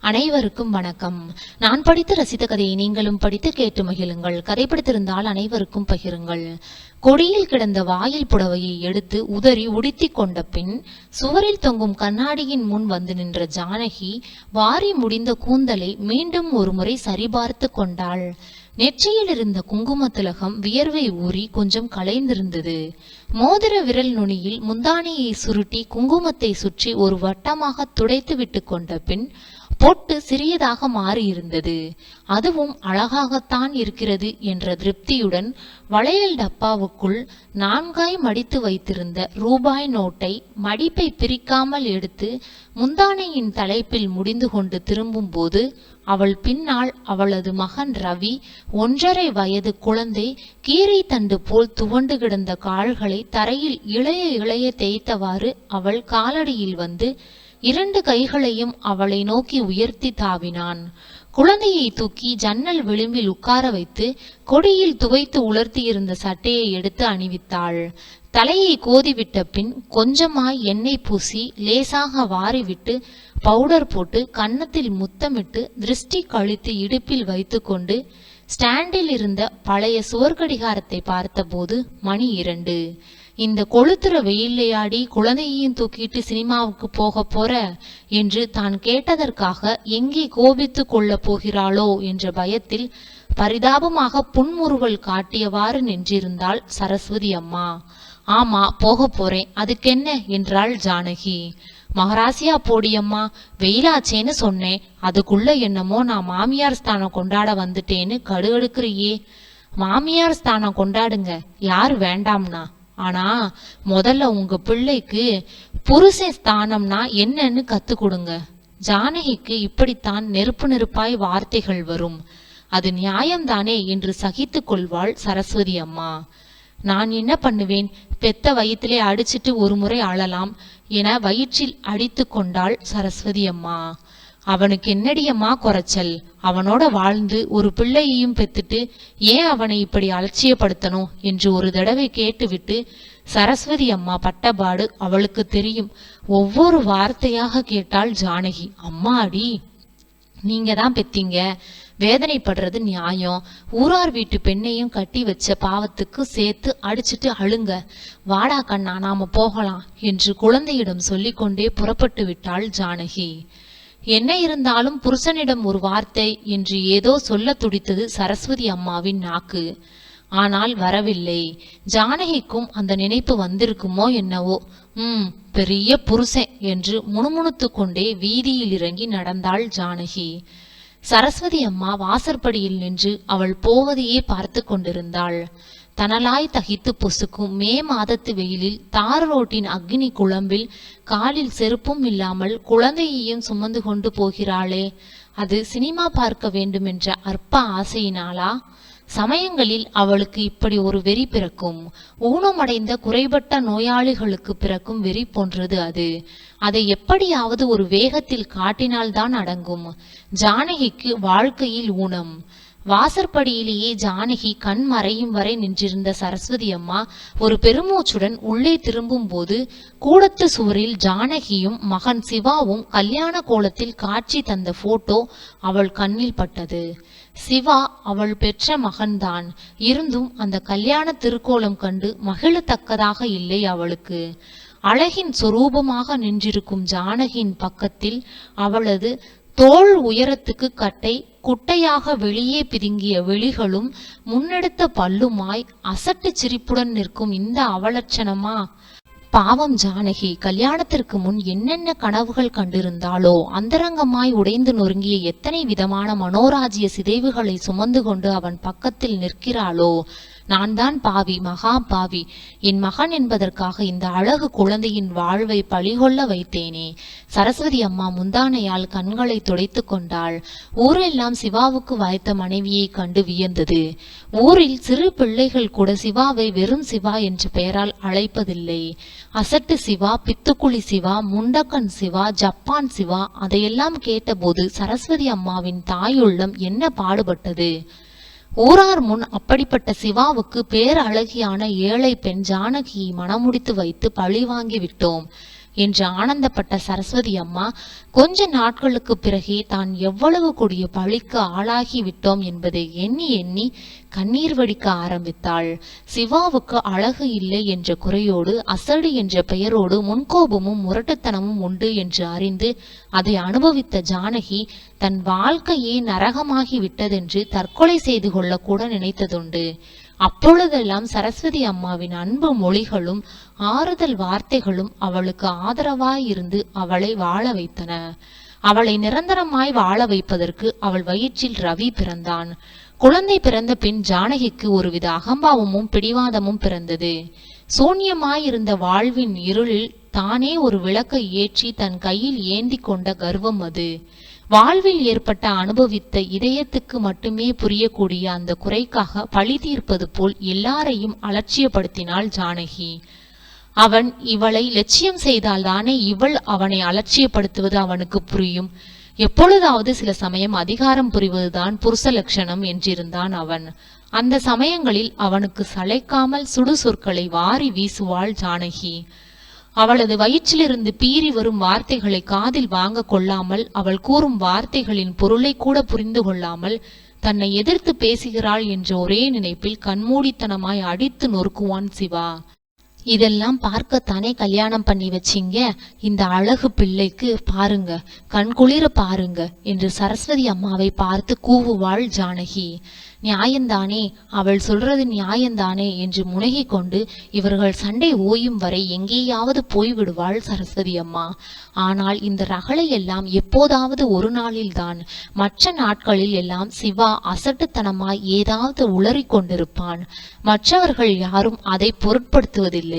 அனைவருக்கும் வணக்கம். நான் படித்து ரசித்த கதையை நீங்களும் படித்து கேட்டு மகிழுங்கள். கதை பிடித்திருந்தால் அனைவருக்கும் பகிருங்கள். கொடியில் கிடந்த வாயில் புடவையை எடுத்து உதறி உடுத்தி கொண்ட பின் சுவரில் தொங்கும் கண்ணாடியின் முன் வந்து நின்ற ஜானகி வாரி முடிந்த கூந்தலை மீண்டும் ஒருமுறை சரிபார்த்து கொண்டாள். நெற்றியில் இருந்த குங்கும திலகம் வியர்வை ஊறி கொஞ்சம் கலைந்திருந்தது. மோதிர விரல் நுனியில் முந்தானியை சுருட்டி குங்குமத்தை சுற்றி ஒரு வட்டமாக துடைத்து விட்டு கொண்ட பின் பொட்டு சிறியதாக மாறியிருந்தது. அதுவும் அழகாகத்தான் இருக்கிறது என்ற திருப்தியுடன் வளையல் டப்பாவுக்குள் 4 மடித்து வைத்திருந்த ரூபாய் நோட்டை மடிப்பை பிரிக்காமல் எடுத்து முந்தானையின் தலைப்பில் முடிந்து கொண்டு திரும்பும் போது அவள் பின்னால் அவளது மகன் ரவி 1.5 வயது குழந்தை கீரை தண்டு போல் துவண்டு கிடந்த கால்களை தரையில் இளைய தேய்த்தவாறு அவள் காலடியில் வந்து 2 கைகளையும் அவளை நோக்கி உயர்த்தி தாவினான். குழந்தையை தூக்கி ஜன்னல் விளிம்பில் உட்கார வைத்து கொடியில் துவைத்து உலர்த்தி இருந்த சட்டையை எடுத்து அணிவித்தாள். தலையை கோதிவிட்ட பின் கொஞ்சமாய் எண்ணெய் பூசி லேசாக வாரிவிட்டு பவுடர் போட்டு கன்னத்தில் முத்தமிட்டு திருஷ்டி கழித்து இடுப்பில் வைத்து கொண்டு ஸ்டாண்டில் இருந்த பழைய சுவர்கடிகாரத்தை பார்த்தபோது மணி 2. இந்த கொளுத்துற வெயிலையாடி குழந்தையையும் தூக்கிட்டு சினிமாவுக்கு போற என்று தான் கேட்டதற்காக எங்கே கோபித்து கொள்ள போகிறாளோ என்ற பயத்தில் பரிதாபமாக புன்முறுவல் காட்டியவாறு நின்றிருந்தாள் சரஸ்வதி அம்மா. ஆமா, போக போறேன், அதுக்கென்ன என்றாள் ஜானகி. மகராசியா போடியம்மா, வெயிலாச்சேன்னு சொன்னேன், அதுக்குள்ள என்னமோ நான் மாமியார் ஸ்தானம் கொண்டாட வந்துட்டேன்னு கடுகடுக்கிறியே. மாமியார் ஸ்தானம் கொண்டாடுங்க, யாரு வேண்டாம்னா. ஆனா முதல்ல உங்க பிள்ளைக்கு புருஷன் ஸ்தானம்னா என்னன்னு கத்து கொடுங்க. ஜானகிக்கு இப்படித்தான் நெருப்பாய் வார்த்தைகள் வரும். அது நியாயம்தானே என்று சகித்து கொள்வாள் சரஸ்வதி அம்மா. நான் என்ன பண்ணுவேன், பெத்த வயிற்றிலே அடிச்சிட்டு ஒரு முறை அழலாம் என வயிற்றில் அடித்து கொண்டாள் சரஸ்வதி அம்மா. அவனுக்கு என்னடியம்மா குறைச்சல்? அவனோட வாழ்ந்து ஒரு பிள்ளையையும் பெத்துட்டு ஏன் அவனை இப்படி அலட்சியப்படுத்தணும் என்று ஒரு தடவை கேட்டுவிட்டு சரஸ்வதி அம்மா பட்டபாடு அவளுக்கு தெரியும். ஒவ்வொரு வார்த்தையாக கேட்டாள் ஜானகி. அம்மாடி, நீங்க தான் பெத்தீங்க, வேதனைப்படுறது நியாயம். ஊரார் வீட்டு பெண்ணையும் கட்டி வச்ச பாவத்துக்கு சேர்த்து அடிச்சுட்டு அழுங்க. வாடா கண்ணா, நாம போகலாம் என்று குழந்தையிடம் சொல்லிக்கொண்டே புறப்பட்டு விட்டாள் ஜானகி. என்ன இருந்தாலும் புருஷனிடம் ஒரு வார்த்தை என்று ஏதோ சொல்ல துடித்தது சரஸ்வதி அம்மாவின் நாக்கு. ஆனால் வரவில்லை. ஜானகிக்கும் அந்த நினைப்பு வந்திருக்குமோ என்னவோ. பெரிய புருஷன் என்று முணுமுணுத்து கொண்டே வீதியில் இறங்கி நடந்தாள் ஜானகி. சரஸ்வதி அம்மா வாசற்படியில் நின்று அவள் போவதையே பார்த்து கொண்டிருந்தாள். தனலாய் தகித்து பொசுக்கும் மே மாதத்து வெயிலில் தார் ரோட்டின் அக்னி குழம்பில் காலில் செருப்பும் இல்லாமல் குழந்தையையும் சுமந்து கொண்டு போகிறாளே, அது சினிமா பார்க்க வேண்டுமென்ற அற்ப ஆசையினாலா? சமயங்களில் அவளுக்கு இப்படி ஒரு வெறி பிறக்கும். ஊனமடைந்த குறைபட்ட நோயாளிகளுக்கு பிறக்கும் வெறி போன்றது அது. அதை எப்படியாவது ஒரு வேகத்தில் காட்டினால்தான் அடங்கும். ஜானகிக்கு வாழ்க்கையில் ஊனம். வாசற்படியிலேயே ஜானகி கண் மறையும் வரை நின்றிருந்த சரஸ்வதி அம்மா ஒரு பெருமூச்சுடன் உள்ளே திரும்பும் போது கூடத்து சுவரில் ஜானகியும் மகன் சிவாவும் கல்யாண கோலத்தில் காட்சி தந்த போட்டோ அவள் கண்ணில் பட்டது. சிவா அவள் பெற்ற மகன்தான். இருந்தும் அந்த கல்யாண திருக்கோலம் கண்டு மகிழத்தக்கதாக இல்லை அவளுக்கு. அழகின் சொரூபமாக நின்றிருக்கும் ஜானகியின் பக்கத்தில் அவளது தோள் உயரத்துக்கு கட்டை குட்டையாக வெளியே பிதுங்கிய வெளிகளும் முன்னெடுத்த பல்லுமாய் அசட்டு சிரிப்புடன் நிற்கும் இந்த அவலட்சணமா? பாவம் ஜானகி கல்யாணத்திற்கு முன் என்னென்ன கனவுகள் கண்டிருந்தாளோ, அந்தரங்கமாய் உடைந்து நொறுங்கிய எத்தனை விதமான மனோராஜ்ய சிதைவுகளை சுமந்து கொண்டு அவன் பக்கத்தில் நிற்கிறாளோ. நான் தான் பாவி, மகா பாவி. என் மகன் என்பதற்காக இந்த அழகு குழந்தையின் வாழ்வை பழிகொள்ள வைத்தேனே. சரஸ்வதி அம்மா முந்தானையால் கண்களை துடைத்து கொண்டாள். ஊரெல்லாம் சிவாவுக்கு வாய்த்த மனைவியை கண்டு வியந்தது. ஊரில் சிறு பிள்ளைகள் கூட சிவாவை வெறும் சிவா என்ற பெயரால் அழைப்பதில்லை. அசட்டு சிவா, பித்துக்குளி சிவா, முண்டக்கன் சிவா, ஜப்பான் சிவா, அதையெல்லாம் கேட்டபோது சரஸ்வதி அம்மாவின் தாயுள்ளம் என்ன பாடுபட்டது. ஊரார் முன் அப்படிப்பட்ட சிவாவுக்கு பேரழகியான ஏழை பெண் ஜானகியை மணமுடித்து வைத்து பழி வாங்கி விட்டோம். என்று ஆனந்தப்பட்ட சரஸ்வதி அம்மா கொஞ்ச நாட்களுக்கு பிறகே தான் எவ்வளவு கொடிய பழிக்கு ஆளாகி விட்டோம் என்பதை எண்ணி எண்ணி கண்ணீர் வடிக்க ஆரம்பித்தாள். சிவாவுக்கு அழகு இல்லை என்ற குறையோடு அசடு என்ற பெயரோடு முன்கோபமும் முரட்டுத்தனமும் உண்டு என்று அறிந்து அதை அனுபவித்த ஜானகி தன் வாழ்க்கையே நரகமாகி விட்டதென்று தற்கொலை செய்து கொள்ள கூட நினைத்ததுண்டு. அப்பொழுதெல்லாம் சரஸ்வதி அம்மாவின் அன்பு மொழிகளும் ஆறுதல் வார்த்தைகளும் அவளுக்கு ஆதரவாயிருந்து அவளை வாழ வைத்தன. அவளை நிரந்தரமாய் வாழ வைப்பதற்கு அவள் வயிற்றில் ரவி பிறந்தான். குழந்தை பிறந்த பின் ஜானகிக்கு ஒருவித அகம்பாவமும் பிடிவாதமும் பிறந்தது. சூன்யமாயிருந்த வாழ்வின் இருளில் தானே ஒரு விளக்கை ஏற்றி தன் கையில் ஏந்தி கொண்ட கர்வம் அது. வாழ்வில் ஏற்பட்ட அனுபவித்த இதயத்துக்கு மட்டுமே புரியக்கூடிய அந்த குறைக்காக பழி தீர்ப்பது போல் எல்லாரையும் அலட்சியப்படுத்தினாள் ஜானகி. அவன் இவளை லட்சியம் செய்தால்தானே இவள் அவனை அலட்சியப்படுத்துவது அவனுக்கு புரியும். எப்பொழுதாவது சில சமயம் அதிகாரம் புரிவதுதான் புருஷ லட்சணம் என்றிருந்தான் அவன். அந்த சமயங்களில் அவனுக்கு சளைக்காமல் சுடு சொற்களை வாரி வீசுவாள் ஜானகி. அவளது வயிற்றிலிருந்து பீறி வரும் வார்த்தைகளை காதில் வாங்க கொள்ளாமல், அவள் கூறும் வார்த்தைகளின் பொருளை கூட புரிந்து கொள்ளாமல் தன்னை எதிர்த்து பேசுகிறாள் என்ற ஒரே நினைப்பில் கண்மூடித்தனமாய் அடித்து நொறுக்குவான் சிவா. இதெல்லாம் பார்க்கத்தானே கல்யாணம் பண்ணி வச்சிங்க, இந்த அழகு பிள்ளைக்கு பாருங்க, கண்குளிர பாருங்க என்று சரஸ்வதி அம்மாவை பார்த்து கூவுவாள் ஜானகி. நியாயந்தானே, அவள் சொல்றது நியாயந்தானே என்று முனகி கொண்டு இவர்கள் சண்டை ஓயும் வரை எங்கேயாவது போய்விடுவாள் சரஸ்வதி அம்மா. ஆனால் இந்த ரகளை எல்லாம் எப்போதாவது ஒரு நாளில்தான். மற்ற நாட்களில் எல்லாம் சிவா அசட்டுத்தனமாய் ஏதாவது உளறி கொண்டிருப்பான். மற்றவர்கள் யாரும் அதை பொருட்படுத்துவதில்லை.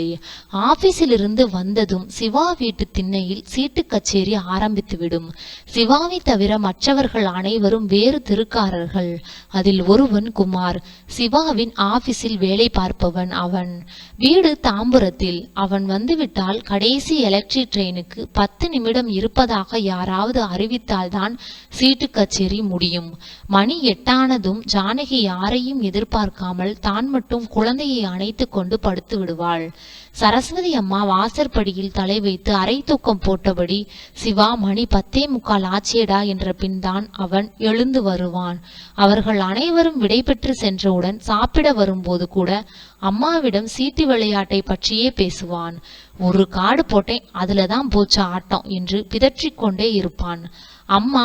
ஆபீஸிலிருந்து வந்ததும் சிவா வீட்டு திண்ணையில் சீட்டு கச்சேரி ஆரம்பித்துவிடும். சிவாவை தவிர மற்றவர்கள் அனைவரும் வேறு தெருக்காரர்கள். அதில் ஒருவன் குமார், சிவாவின் ஆபீஸில் வேலை பார்ப்பவன். அவன் வீடு தாம்பரத்தில். அவன் வந்துவிட்டால் கடைசி எலக்ட்ரிக் ட்ரெயினுக்கு 10 நிமிடம் இருப்பதாக யாராவது அறிவித்தால்தான் சீட்டு கச்சேரி முடியும். மணி 8 ஜானகி யாரையும் எதிர்பார்க்காமல் தான் மட்டும் குழந்தையை அணைத்து கொண்டு படுத்து விடுவாள். சரஸ்வதி அம்மா வாசற்படியில் தலை வைத்து அரை தூக்கம் போட்டபடி, சிவா மணி 10:45 ஆச்சேடா என்ற பின் தான் அவன் எழுந்து வருவான். அவர்கள் அனைவரும் விடைபெற்று சென்றவுடன் சாப்பிட வரும்போது கூட அம்மாவிடம் சீட்டு விளையாட்டை பற்றியே பேசுவான். ஒரு கார்டு போட்டேன், அதுலதான் போச்சு ஆட்டம் என்று பிதற்றிக் கொண்டே இருப்பான். அம்மா,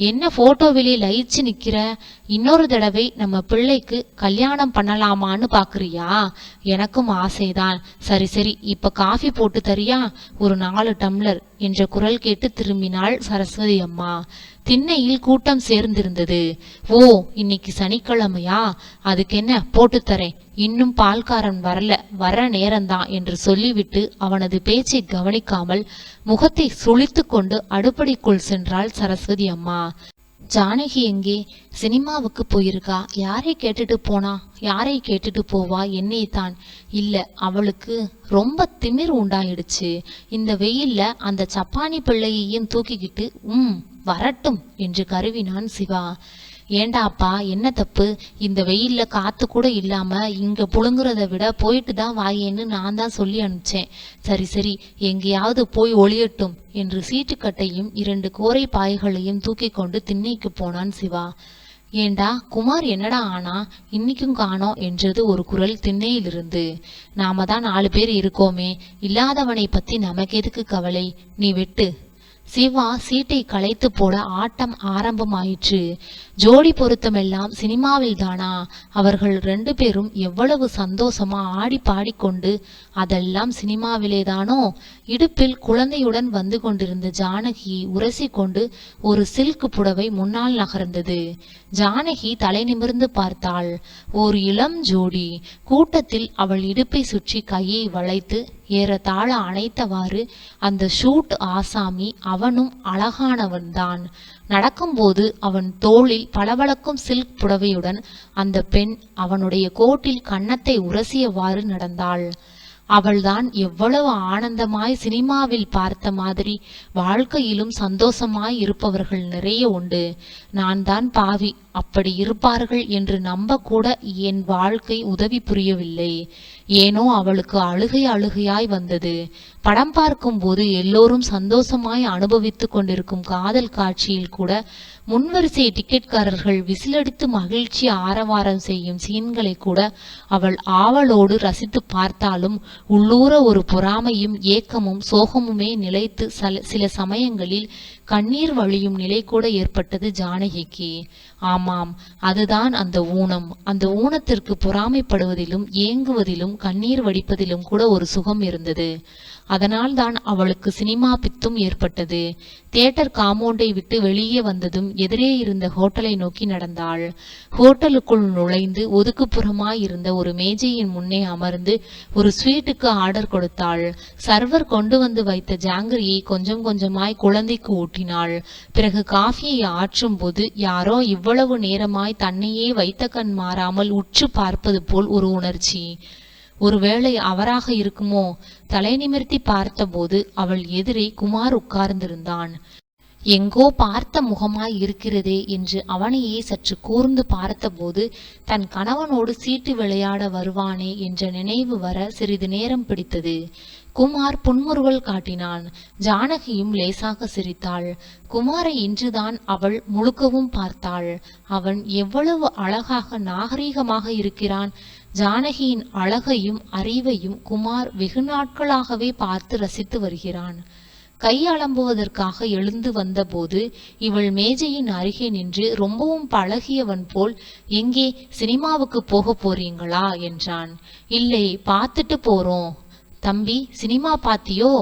என்ன போட்டோவிலே லயிச்சு நிக்கிற? இன்னொரு தடவை நம்ம பிள்ளைக்கு கல்யாணம் பண்ணலாமான்னு பாக்குறியா? எனக்கும் ஆசைதான். சரி சரி, இப்ப காஃபி போட்டு தரியா? ஒரு 4 டம்ளர் என்ற குரல் கேட்டு திரும்பினாள் சரஸ்வதி அம்மா. திண்ணையில் கூட்டம் சேர்ந்திருந்தது. ஓ, இன்னைக்கு சனிக்கிழமையா? அதுக்கு என்ன, போட்டு தரேன். இன்னும் பால்காரன் வரல, வர நேரம்தான் என்று சொல்லிவிட்டு அவனது பேச்சை கவனிக்காமல் முகத்தை சுளித்து கொண்டு அடுப்படிக்குள் சென்றாள் சரஸ்வதி அம்மா. ஜானகி எங்கே? சினிமாவுக்கு போயிருக்கா. யாரை கேட்டுட்டு போனா? யாரை கேட்டுட்டு போவா? என்னைத்தான். இல்ல, அவளுக்கு ரொம்ப திமிர் உண்டாயிடுச்சு. இந்த வெயில்ல அந்த சப்பானி பிள்ளையையும் தூக்கிக்கிட்டு வரட்டும் என்று கருவினான் சிவா. ஏண்டாப்பா, என்ன தப்பு? இந்த வெயில்ல காத்து கூட இல்லாம இங்க புழுங்குறத விட போயிட்டு தான் வாயேன்னு நான் தான் சொல்லி அனுப்பிச்சேன். சரி சரி, எங்கேயாவது போய் ஒளியட்டும் என்று சீட்டுக்கட்டையும் 2 கோரை பாய்களையும் தூக்கி கொண்டு திண்ணைக்கு போனான் சிவா. ஏண்டா குமார், என்னடா ஆனா? இன்னைக்கும் காணோம் என்றது ஒரு குரல் திண்ணையிலிருந்து. நாம தான் 4 பேர் இருக்கோமே, இல்லாதவனை பத்தி நமக்கு எதுக்கு கவலை? நீ வெட்டு. சிவா சீட்டை களைத்து போட ஆட்டம் ஆரம்பமாயிற்று. ஜோடி பொருத்தமெல்லாம் சினிமாவில் தானா? அவர்கள் 2 பேரும் எவ்வளவு சந்தோஷமா ஆடி பாடிக்கொண்டு அதெல்லாம் சினிமாவிலேதானோ? இடுப்பில் குழந்தையுடன் வந்து கொண்டிருந்த ஜானகியை உரசி கொண்டு ஒரு சில்க் புடவை முன்னால் நகர்ந்தது. ஜானகி தலை நிமிர்ந்து பார்த்தாள். ஒரு இளம் ஜோடி. கூட்டத்தில் அவள் இடுப்பை சுற்றி கையை வளைத்து ஏறத்தாழ அணைத்தவாறு அந்த ஷூட் ஆசாமி அவனும் அழகானவன்தான். நடக்கும்போது அவன் தோளில் பளபளக்கும் சில்க் புடவையுடன் அந்த பெண் அவனுடைய கோட்டில் கன்னத்தை உரசியவாறு நடந்தாள். அவள்தான் எவ்வளவு ஆனந்தமாய் சினிமாவில் பார்த்த மாதிரி வாழ்க்கையிலும் சந்தோஷமாய் இருப்பவர்கள் நிறைய உண்டு. நான் தான் பாவி, அப்படி இருப்பார்கள் என்று நம்ப கூட என் வாழ்க்கை உதவி புரியவில்லை. ஏனோ அவளுக்கு அழுகை அழுகையாய் வந்தது. படம் பார்க்கும் போது எல்லோரும் சந்தோஷமாய் அனுபவித்துக் கொண்டிருக்கும் காதல் காட்சியில் கூட முன்வரிசை டிக்கெட்காரர்கள் விசிலடித்து மகிழ்ச்சி ஆரவாரம் செய்யும் சீன்களை கூட அவள் ஆவலோடு ரசித்து பார்த்தாலும் உள்ளூர ஒரு பொறாமையும் ஏக்கமும் சோகமுமே நிலைத்து சில சமயங்களில் கண்ணீர் வழியும் நிலை கூட ஏற்பட்டது ஜானகிக்கு. ஆமாம், அதுதான் அந்த ஊனம். அந்த ஊனத்திற்கு பொறாமைப்படுவதிலும் ஏங்குவதிலும் கண்ணீர் வடிப்பதிலும் கூட ஒரு சுகம் இருந்தது. அதனால் தான் அவளுக்கு சினிமா பித்தும் ஏற்பட்டது. தியேட்டர் காம்பவுண்டை விட்டு வெளியே வந்ததும் எதிரே இருந்த ஹோட்டலை நோக்கி நடந்தாள். ஹோட்டலுக்குள் நுழைந்து ஒதுக்குப்புறமாய் இருந்த ஒரு மேஜையின் முன்னே அமர்ந்து ஒரு ஸ்வீட்டுக்கு ஆர்டர் கொடுத்தாள். சர்வர் கொண்டு வந்து வைத்த ஜாங்கிரியை கொஞ்சம் கொஞ்சமாய் குழந்தைக்கு ஊட்டினாள். பிறகு காஃபியை ஆற்றும் போது யாரோ இவ்வளவு நேரமாய் தன்னையே வைத்த கண் மாறாமல் உற்று பார்ப்பது போல் ஒரு உணர்ச்சி. ஒருவேளை அவராக இருக்குமோ? தலை நிமிர்த்தி பார்த்தபோது அவள் எதிரே குமார் உட்கார்ந்திருந்தான். எங்கோ பார்த்த முகமாய் இருக்கிறதே என்று அவனையே சற்று கூர்ந்து பார்த்தபோது தன் கணவனோடு சீட்டு விளையாட வருவானே என்ற நினைவு வர சிறிது நேரம் பிடித்தது. குமார் புன்முறுவல் காட்டினான். ஜானகியும் லேசாக சிரித்தாள். குமாரை இன்றுதான் அவள் முழுக்கவும் பார்த்தாள். அவன் எவ்வளவு அழகாக நாகரீகமாக இருக்கிறான். ஜானகியின் அழகையும் அறிவையும் குமார் வெகு நாட்களாகவே பார்த்து ரசித்து வருகிறான். கை அலம்புவதற்காக எழுந்து வந்தபோது இவள் மேஜையின் அருகே நின்று ரொம்பவும் பழகியவன் போல், எங்கே சினிமாவுக்கு போக போறீங்களா என்றான். இல்லை, பார்த்துட்டு போறோம். தம்பி, சினிமா பாத்தியோ?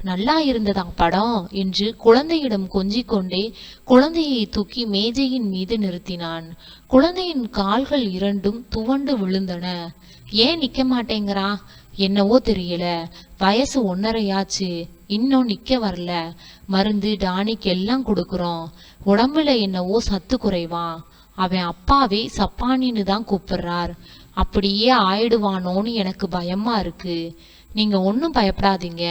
நல்லா இருந்ததா படம் என்று குழந்தையிடம் கொஞ்சிக் கொண்டே குழந்தையை தூக்கி மேஜையின் மீது நிறுத்தினான். குழந்தையின் கால்கள் இரண்டும் துவண்டு விழுந்தன. ஏன் நிக்க மாட்டேங்கிறா? என்னவோ தெரியல, வயசு 1.5 இன்னும் நிக்க வரல. மருந்து டானிக் எல்லாம் கொடுக்குறோம். உடம்புல என்னவோ சத்து குறைவா. அவன் அப்பாவே சப்பானின்னு தான் கூப்பிடுறார். அப்படியே ஆயிடுவானோன்னு எனக்கு பயமா இருக்கு. நீங்க ஒன்னும் பயப்படாதீங்க.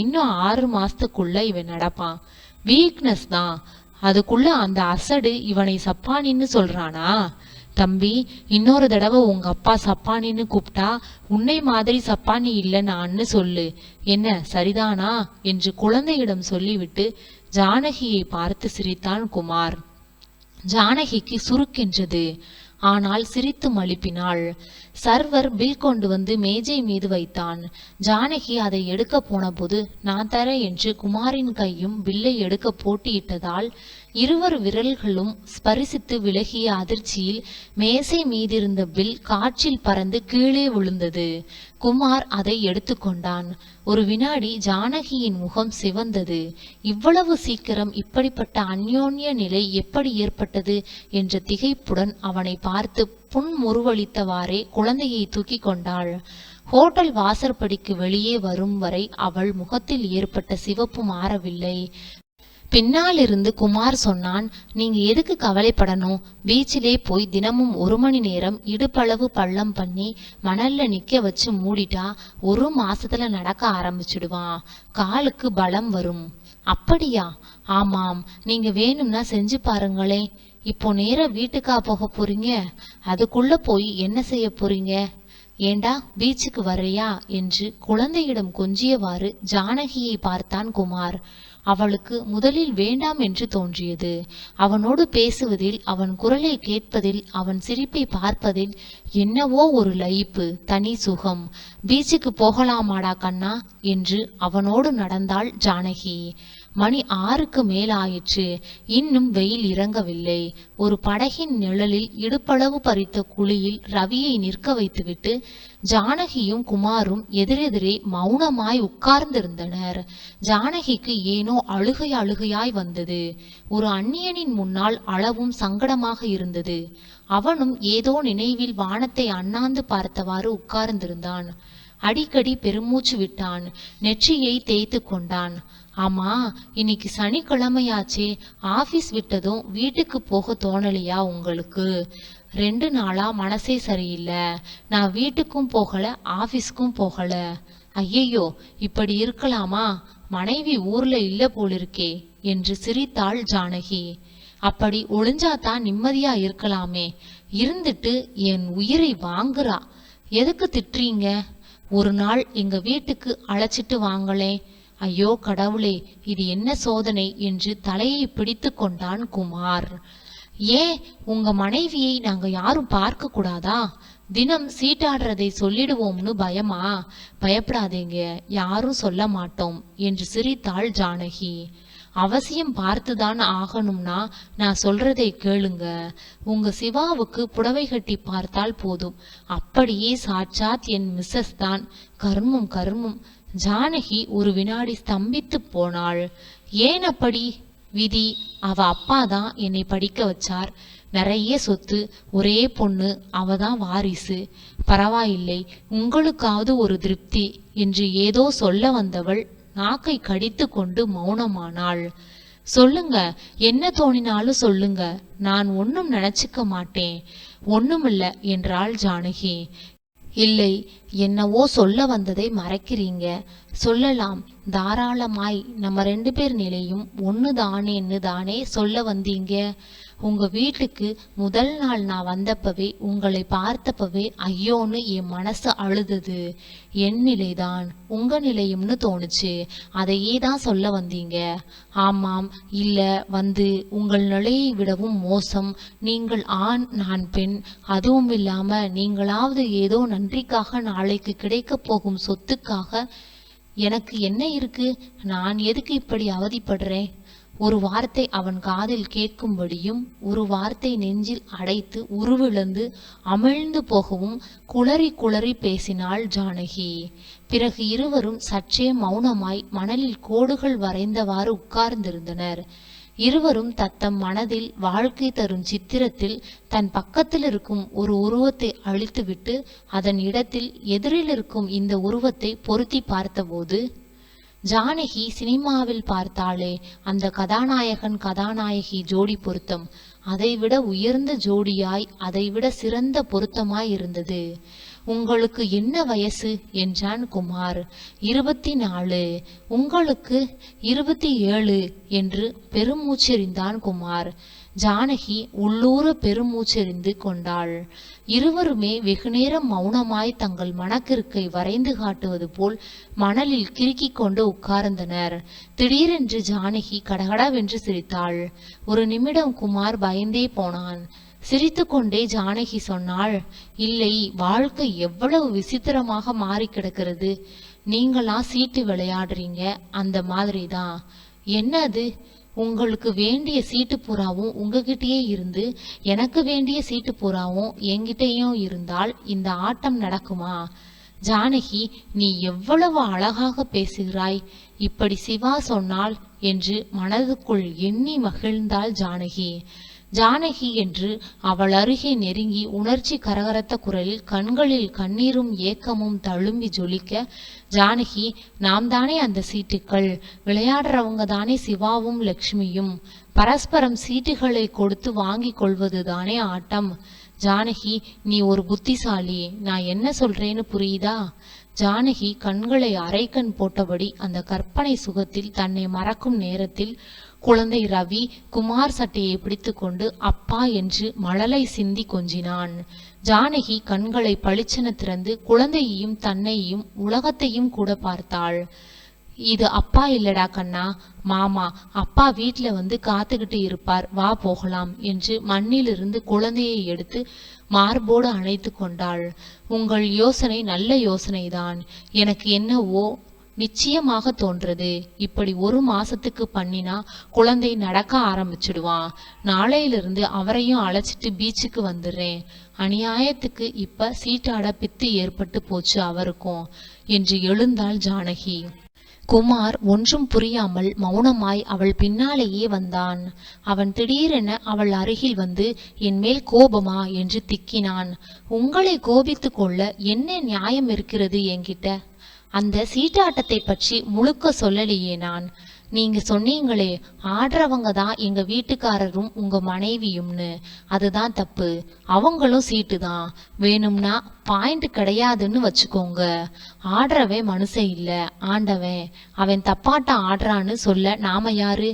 இன்னும் 6 மாசத்துக்குள்ள இவன் நடப்பான். வீக்னஸ் தான். அதுக்குள்ள அந்த அசடு இவனை சப்பானின்னு சொல்றானா? தம்பி, இன்னொரு தடவை உங்க அப்பா சப்பானின்னு கூப்பிட்டா உன்னை மாதிரி சப்பானி இல்லைன்னு சொல்லு. என்ன, சரிதானா என்று குழந்தையிடம் சொல்லிவிட்டு ஜானகியை பார்த்து சிரித்தான் குமார். ஜானகிக்கு சுருக்கென்றது. ஆனால் சிரித்து மழுப்பினாள். சர்வர் பில் கொண்டு வந்து மேஜை மீது வைத்தான். ஜானகி அதை எடுக்க போன போது நான் தரேன் என்று குமாரின் கையும் பில்லை எடுக்க போட்டியிட்டதால் இருவர் விரல்களும் ஸ்பரிசித்து விலகிய அதிர்ச்சியில் மேசை மீதிருந்த பில் காற்றில் பறந்து கீழே விழுந்தது. குமார் அதை எடுத்துக்கொண்டான். ஒரு வினாடி ஜானகியின் முகம் சிவந்தது. இவ்வளவு சீக்கிரம் இப்படிப்பட்ட அந்யோன்ய நிலை எப்படி ஏற்பட்டது என்ற திகைப்புடன் அவனை பார்த்து புன்முறுவளித்தவாறே குழந்தையை தூக்கி கொண்டாள். ஹோட்டல் வாசற்படிக்கு வெளியே வரும் வரை அவள் முகத்தில் ஏற்பட்ட சிவப்பு மாறவில்லை. பின்னால் இருந்து குமார் சொன்னான், நீங்க எதுக்கு கவலைப்படணும்? பீச்சிலே போய் தினமும் 1 மணி நேரம் இடுப்பளவு பள்ளம் பண்ணி மணல்ல நிக்க வச்சு மூடிட்டா 1 மாசத்துல நடக்க ஆரம்பிச்சுடுவான். காலுக்கு பலம் வரும். அப்படியா? ஆமாம், நீங்க வேணும்னா செஞ்சு பாருங்களே. இப்போ நேரா வீட்டுக்கா போக போறீங்க? அதுக்குள்ள போய் என்ன செய்ய போறீங்க? ஏண்டா, பீச்சுக்கு வர்றியா என்று குழந்தையிடம் கொஞ்சியவாறு ஜானகியை பார்த்தான் குமார். அவளுக்கு முதலில் வேண்டாம் என்று தோன்றியது. அவனோடு பேசுவதில், அவன் குரலை கேட்பதில், அவன் சிரிப்பை பார்ப்பதில் என்னவோ ஒரு லயிப்பு, தனி சுகம். பீச்சுக்கு போகலாமாடா கண்ணா என்று அவனோடு நடந்தாள் ஜானகி. மணி 6க்கு மேல் ஆயிற்று. இன்னும் வெயில் இறங்கவில்லை. ஒரு படகின் நிழலில் இடுப்பளவு பறித்த குழியில் ரவியை நிற்க வைத்துவிட்டு ஜானகியும் குமாரும் எதிரெதிரே மௌனமாய் உட்கார்ந்திருந்தனர். ஜானகிக்கு ஏனோ அழுகையாய் வந்தது. ஒரு அந்நியனின் முன்னால் அளவும் சங்கடமாக இருந்தது. அவனும் ஏதோ நினைவில் வானத்தை அண்ணாந்து பார்த்தவாறு உட்கார்ந்திருந்தான். அடிக்கடி பெருமூச்சு விட்டான். நெற்றியை தேய்த்து கொண்டான். ஆமா, இன்னைக்கு சனிக்கிழமையாச்சே, ஆபீஸ் விட்டதும் வீட்டுக்கு போக தோணலையா உங்களுக்கு? 2 நாளா மனசே சரியில்லை. நான் வீட்டுக்கும் போகல, ஆபீஸ்க்கும் போகல. ஐயையோ, இப்படி இருக்கலாமா? மனைவி ஊர்ல இல்ல போலிருக்கே என்று சிரித்தாள் ஜானகி. அப்படி ஒளிஞ்சாதான் நிம்மதியா இருக்கலாமே, இருந்துட்டு என் உயிரை வாங்குறா. எதுக்கு திட்டுறீங்க? ஒரு நாள் எங்க வீட்டுக்கு அழைச்சிட்டு வாங்களே. ஐயோ கடவுளே, இது என்ன சோதனை என்று தலையை பிடித்து கொண்டான் குமார். ஏன், உங்க மனைவியை நாங்க யாரும் பார்க்க கூடாதா? தினம் சீட்டாடுறதை சொல்லிடுவோம்னு பயமா? பயப்படாதீங்க, யாரும் சொல்ல மாட்டோம் என்று சிரித்தாள் ஜானகி. அவசியம் பார்த்துதான் ஆகணும்னா நான் சொல்றதை கேளுங்க. உங்க சிவாவுக்கு புடவை கட்டி பார்த்தால் போதும், அப்படியே சாட்சாத் என் மிஸ்ஸஸ் தான். கர்மம் கர்மம். ஜானகி ஒரு வினாடி ஸ்தம்பித்து போனாள். ஏன் அப்படி? விதி. அவ அப்பா தான் என்னை படிக்க வச்சார். நிறைய சொத்து, ஒரே பொண்ணு, அவதான் வாரிசு. பரவாயில்லை, உங்களுக்காவது ஒரு திருப்தி என்று ஏதோ சொல்ல வந்தவள் நாக்கை கடித்து கொண்டு மௌனமானாள். சொல்லுங்க, என்ன தோணினாலும் சொல்லுங்க, நான் ஒன்னும் நினைச்சுக்க மாட்டேன். ஒண்ணுமில்ல என்றாள் ஜானகி. இல்லை, என்னவோ சொல்ல வந்ததை மறைக்கிறீங்க. சொல்லலாம், தாராளமாய். நம்ம 2 பேர் நிலையும் ஒண்ணுதானேன்னு தானே சொல்ல வந்தீங்க. உங்க வீட்டுக்கு முதல் நாள் நான் வந்தப்பவே, உங்களை பார்த்தப்பவே ஐயோன்னு என் மனசு அழுதது. என் நிலைதான் உங்க நிலையும்னு தோணுச்சு. அதையே தான் சொல்ல வந்தீங்க. ஆமாம். இல்ல, உங்கள் நிலையை விடவும் மோசம். நீங்கள் ஆண், நான் பெண். அதுவும் இல்லாம நீங்களாவது ஏதோ நன்றிக்காக நாளைக்கு கிடைக்க போகும் சொத்துக்காக. எனக்கு என்ன இருக்கு? நான் எதுக்கு இப்படி அவதிப்படுறேன்? ஒரு வார்த்தை அவன் காதில் கேட்கும்படியும், ஒரு வார்த்தை நெஞ்சில் அடைத்து உருவிழந்து அமிழ்ந்து போகவும் குளறி குளறி பேசினாள் ஜானகி. பிறகு இருவரும் சற்றே மௌனமாய் மணலில் கோடுகள் வரைந்தவாறு உட்கார்ந்திருந்தனர். இருவரும் தத்தம் மனதில் வாழ்க்கை தரும் சித்திரத்தில் தன் பக்கத்தில் இருக்கும் ஒரு உருவத்தை அழித்துவிட்டு அதன் இடத்தில் எதிரில் இருக்கும் இந்த உருவத்தை பொருத்தி பார்த்தபோது, ஜானகி சினிமாவில் பார்த்தாளே அந்த கதாநாயகன் கதாநாயகி ஜோடி பொருத்தம், அதைவிட உயர்ந்த ஜோடியாய், அதைவிட சிறந்த பொருத்தமாய் இருந்தது. உங்களுக்கு என்ன வயசு என்றான் குமார். 24. உங்களுக்கு 27 என்று பெருமூச்செறிந்தான் குமார். ஜானகி உள்ளூர பெருமூச்செறிந்து கொண்டாள். இருவருமே வெகுநேரம் மௌனமாய் தங்கள் மனக்கிருக்கை வரைந்து காட்டுவது போல் மணலில் கிறுக்கிக் கொண்டு உட்கார்ந்தனர். திடீரென்று ஜானகி கடகடவென்று சிரித்தாள். ஒரு நிமிடம் குமார் பயந்தே போனான். சிரித்து கொண்டே ஜானகி சொன்னாள், இல்லை, வாழ்க்கை எவ்வளவு விசித்திரமாக மாறி கிடக்கிறது. நீங்களா சீட்டு விளையாடுறீங்க, அந்த மாதிரிதான். என்னது? உங்களுக்கு வேண்டிய சீட்டு பூராவும் உங்ககிட்டயே இருந்து, எனக்கு வேண்டிய சீட்டு பூராவும் என்கிட்டயும் இருந்தால் இந்த ஆட்டம் நடக்குமா? ஜானகி, நீ எவ்வளவு அழகாக பேசுகிறாய். இப்படி சிவா சொன்னாள் என்று மனதுக்குள் எண்ணி மகிழ்ந்தாள் ஜானகி. ஜானகி என்று அவள் அருகே நெருங்கி உணர்ச்சி கரகரத்த குரலில் கண்களில் கண்ணீரும் ஏக்கமும் தழும்பி ஜொலிக்க, ஜானகி, நாம் தானே அந்த சீட்டுக்கள், விளையாடுறவங்க தானே சிவாவும் லக்ஷ்மியும். பரஸ்பரம் சீட்டுகளை கொடுத்து வாங்கி கொள்வது தானே ஆட்டம். ஜானகி, நீ ஒரு புத்திசாலி. நான் என்ன சொல்றேன்னு புரியுதா? ஜானகி கண்களை அரைக்கண் போட்டபடி அந்த கற்பனை சுகத்தில் தன்னை மறக்கும் நேரத்தில் குழந்தை ரவி குமார் சட்டையை பிடித்து கொண்டு அப்பா என்று மழலை சிந்தி கொஞ்சினான். ஜானகி கண்களை பளிச்சென திறந்து குழந்தையையும் தன்னையும் உலகத்தையும் கூட பார்த்தாள். இது அப்பா இல்லடா கண்ணா, மாமா. அப்பா வீட்டுல காத்துக்கிட்டு இருப்பார், வா போகலாம் என்று மண்ணிலிருந்து குழந்தையை எடுத்து மார்போடு அணைத்து கொண்டாள். உங்கள் யோசனை நல்ல யோசனைதான். எனக்கு என்னவோ நிச்சயமாக தோன்றது, இப்படி 1 மாசத்துக்கு பண்ணினா குழந்தை நடக்க ஆரம்பிச்சிடுவான். நாளையிலிருந்து அவரையும் அழைச்சிட்டு பீச்சுக்கு வந்துடுறேன். அநியாயத்துக்கு இப்ப சீட்டாட பித்து ஏற்பட்டு போச்சு அவருக்கும் என்று எழுந்தாள் ஜானகி. குமார் ஒன்றும் புரியாமல் மௌனமாய் அவள் பின்னாலேயே வந்தான். அவன் திடீரென அவள் அருகில் என் மேல் கோபமா என்று திக்கினான். உங்களை கோபித்து கொள்ள என்ன நியாயம் இருக்கிறது என்கிட்ட? அந்த சீட்டாட்டத்தை பற்றி முழுக்க சொல்லலையே நான். நீங்க சொன்னீங்களே, ஆடுறவங்க தான் எங்க வீட்டுக்காரரும் உங்க மனைவியும்னு. அதுதான் தப்பு. அவங்களும் சீட்டு தான். வேணும்னா பாயிண்ட் கிடையாதுன்னு வச்சுக்கோங்க. ஆடுறவன் மனுஷன் இல்ல, ஆண்டவன். அவன் தப்பாட்டம் ஆடுறான்னு சொல்ல நாம யாரு?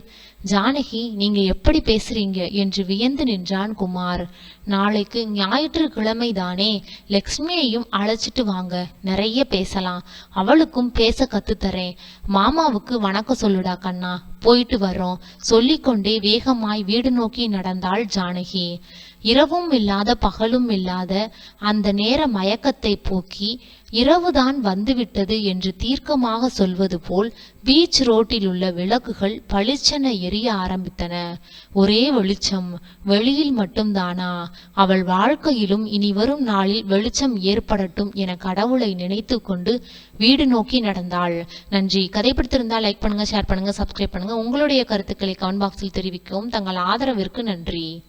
ஜானகி, நீங்க எப்படி பேசுறீங்க என்று வியந்து நின்றான் குமார். நாளைக்கு ஞாயிற்றுக்கிழமை தானே, லக்ஷ்மியையும் அழைச்சிட்டு வாங்க, நிறைய பேசலாம். அவளுக்கும் பேச கத்துத்தரேன். மாமாவுக்கு வணக்கம் சொல்லுடா கண்ணா, போயிட்டு வர்றோம் சொல்லிக்கொண்டே வேகமாய் வீடு நோக்கி நடந்தாள் ஜானகி. இரவும் இல்லாத பகலும் இல்லாத அந்த நேர மயக்கத்தை போக்கி இரவுதான் வந்துவிட்டது என்று தீர்க்கமாக சொல்வது போல் பீச் ரோட்டில் உள்ள விளக்குகள் பளிச்சென எரிய ஆரம்பித்தன. ஒரே வெளிச்சம், வெளியில் மட்டும்தானா? அவள் வாழ்க்கையிலும் இனி வரும் நாளில் வெளிச்சம் ஏற்படட்டும் என கடவுளை நினைத்து கொண்டு வீடு நோக்கி நடந்தாள். நன்றி. கதை பிடித்திருந்தால் லைக் பண்ணுங்க, ஷேர் பண்ணுங்க, சப்ஸ்கிரைப் பண்ணுங்க. உங்களுடைய கருத்துக்களை கமெண்ட் பாக்ஸில் தெரிவிக்கவும். தங்கள் ஆதரவிற்கு நன்றி.